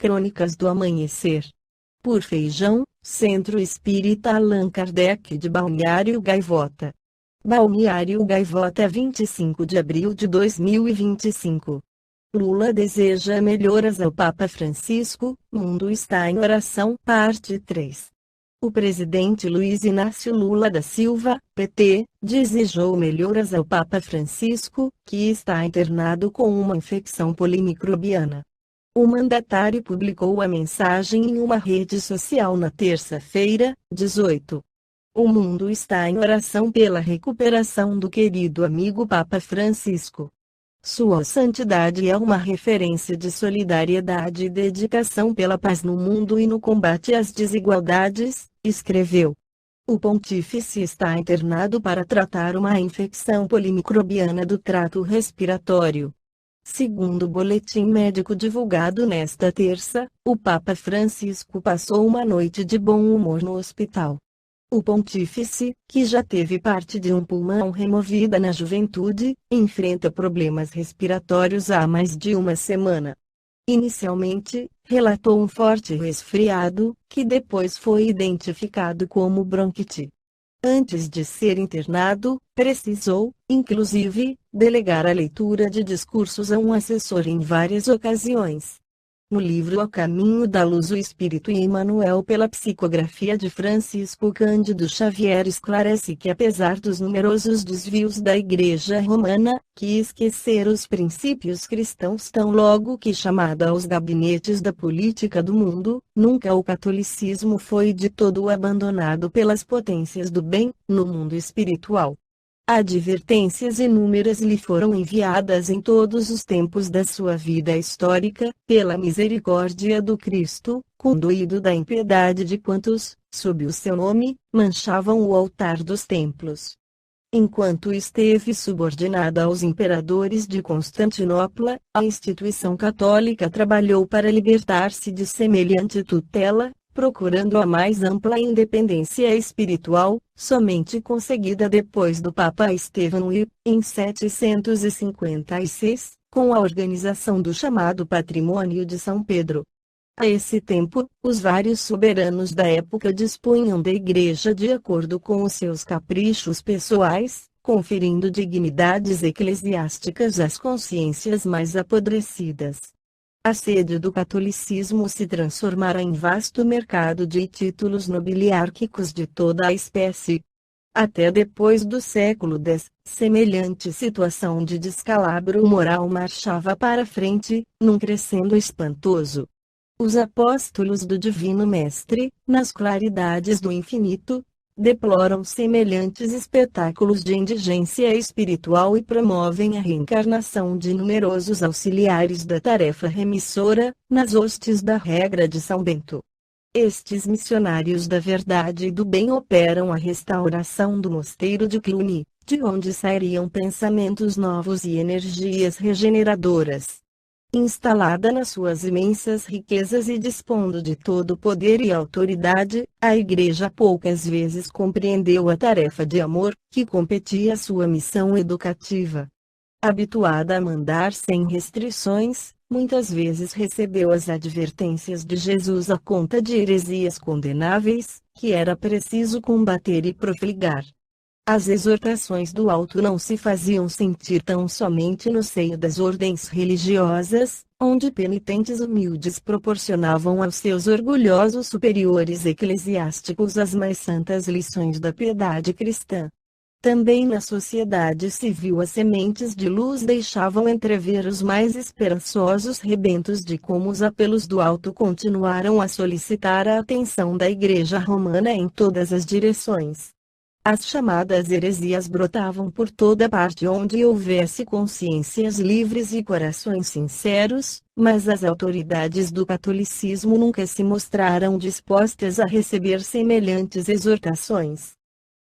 Crônicas do Amanhecer. Por Feijão, Centro Espírita Allan Kardec de Balneário Gaivota. Balneário Gaivota, 25 de abril de 2025. Lula deseja melhoras ao Papa Francisco, mundo está em oração, parte 3. O presidente Luiz Inácio Lula da Silva, PT, desejou melhoras ao Papa Francisco, que está internado com uma infecção polimicrobiana. O mandatário publicou a mensagem em uma rede social na terça-feira, 18. O mundo está em oração pela recuperação do querido amigo Papa Francisco. Sua santidade é uma referência de solidariedade e dedicação pela paz no mundo e no combate às desigualdades, escreveu. O pontífice está internado para tratar uma infecção polimicrobiana do trato respiratório. Segundo o boletim médico divulgado nesta terça, o Papa Francisco passou uma noite de bom humor no hospital. O pontífice, que já teve parte de um pulmão removida na juventude, enfrenta problemas respiratórios há mais de uma semana. Inicialmente, relatou um forte resfriado, que depois foi identificado como bronquite. Antes de ser internado, precisou, inclusive, delegar a leitura de discursos a um assessor em várias ocasiões. No livro A Caminho da Luz, o Espírito Emmanuel, pela psicografia de Francisco Cândido Xavier, esclarece que apesar dos numerosos desvios da Igreja Romana, que esquecer os princípios cristãos tão logo que chamada aos gabinetes da política do mundo, nunca o catolicismo foi de todo abandonado pelas potências do bem, no mundo espiritual. Advertências inúmeras lhe foram enviadas em todos os tempos da sua vida histórica, pela misericórdia do Cristo, condoído da impiedade de quantos, sob o seu nome, manchavam o altar dos templos. Enquanto esteve subordinada aos imperadores de Constantinopla, a instituição católica trabalhou para libertar-se de semelhante tutela, procurando a mais ampla independência espiritual, somente conseguida depois do Papa Estevão e, em 756, com a organização do chamado Patrimônio de São Pedro. A esse tempo, os vários soberanos da época dispunham da Igreja de acordo com os seus caprichos pessoais, conferindo dignidades eclesiásticas às consciências mais apodrecidas. A sede do catolicismo se transformará em vasto mercado de títulos nobiliárquicos de toda a espécie. Até depois do século X, semelhante situação de descalabro moral marchava para frente, num crescendo espantoso. Os apóstolos do Divino Mestre, nas claridades do infinito, deploram semelhantes espetáculos de indigência espiritual e promovem a reencarnação de numerosos auxiliares da tarefa remissora, nas hostes da regra de São Bento. Estes missionários da verdade e do bem operam a restauração do mosteiro de Cluny, de onde sairiam pensamentos novos e energias regeneradoras. Instalada nas suas imensas riquezas e dispondo de todo o poder e autoridade, a Igreja poucas vezes compreendeu a tarefa de amor, que competia à sua missão educativa. Habituada a mandar sem restrições, muitas vezes recebeu as advertências de Jesus à conta de heresias condenáveis, que era preciso combater e profligar. As exortações do alto não se faziam sentir tão somente no seio das ordens religiosas, onde penitentes humildes proporcionavam aos seus orgulhosos superiores eclesiásticos as mais santas lições da piedade cristã. Também na sociedade civil as sementes de luz deixavam entrever os mais esperançosos rebentos de como os apelos do alto continuaram a solicitar a atenção da Igreja Romana em todas as direções. As chamadas heresias brotavam por toda parte onde houvesse consciências livres e corações sinceros, mas as autoridades do catolicismo nunca se mostraram dispostas a receber semelhantes exortações.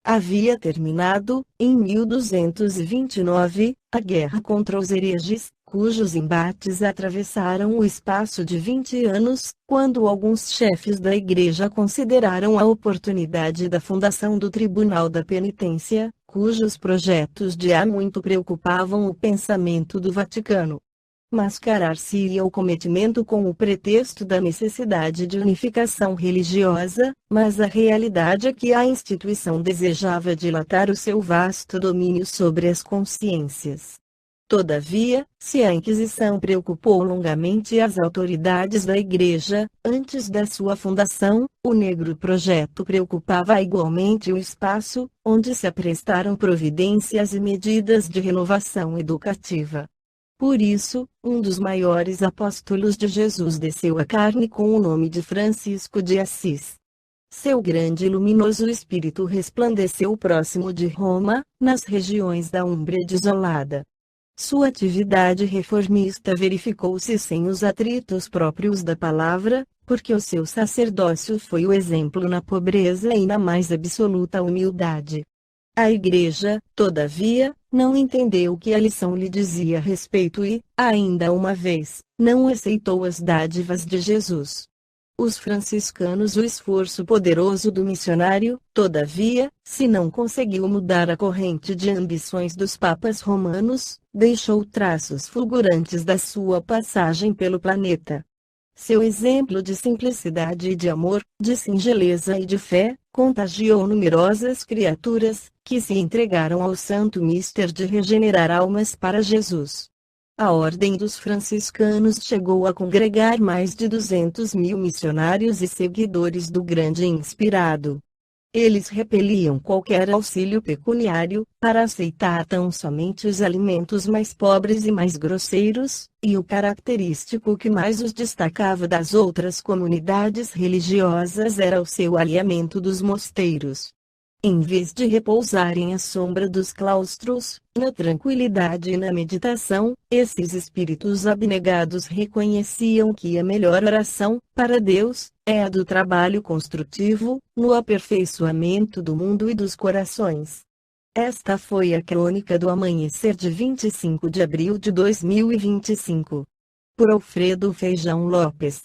Havia terminado, em 1229, a guerra contra os hereges, cujos embates atravessaram o espaço de 20 anos, quando alguns chefes da Igreja consideraram a oportunidade da fundação do Tribunal da Penitência, cujos projetos de há muito preocupavam o pensamento do Vaticano. Mascarar-se-ia o cometimento com o pretexto da necessidade de unificação religiosa, mas a realidade é que a instituição desejava dilatar o seu vasto domínio sobre as consciências. Todavia, se a Inquisição preocupou longamente as autoridades da Igreja, antes da sua fundação, o negro projeto preocupava igualmente o espaço, onde se aprestaram providências e medidas de renovação educativa. Por isso, um dos maiores apóstolos de Jesus desceu à carne com o nome de Francisco de Assis. Seu grande e luminoso espírito resplandeceu próximo de Roma, nas regiões da Úmbria desolada. Sua atividade reformista verificou-se sem os atritos próprios da palavra, porque o seu sacerdócio foi o exemplo na pobreza e na mais absoluta humildade. A Igreja, todavia, não entendeu o que a lição lhe dizia a respeito e, ainda uma vez, não aceitou as dádivas de Jesus. Os franciscanos, o esforço poderoso do missionário, todavia, se não conseguiu mudar a corrente de ambições dos papas romanos, deixou traços fulgurantes da sua passagem pelo planeta. Seu exemplo de simplicidade e de amor, de singeleza e de fé, contagiou numerosas criaturas, que se entregaram ao santo mister de regenerar almas para Jesus. A Ordem dos Franciscanos chegou a congregar mais de 200.000 missionários e seguidores do grande inspirado. Eles repeliam qualquer auxílio pecuniário, para aceitar tão somente os alimentos mais pobres e mais grosseiros, e o característico que mais os destacava das outras comunidades religiosas era o seu alinhamento dos mosteiros. Em vez de repousarem à sombra dos claustros, na tranquilidade e na meditação, esses espíritos abnegados reconheciam que a melhor oração, para Deus, é a do trabalho construtivo, no aperfeiçoamento do mundo e dos corações. Esta foi a crônica do amanhecer de 25 de abril de 2025. Por Alfredo Feijão Lopes.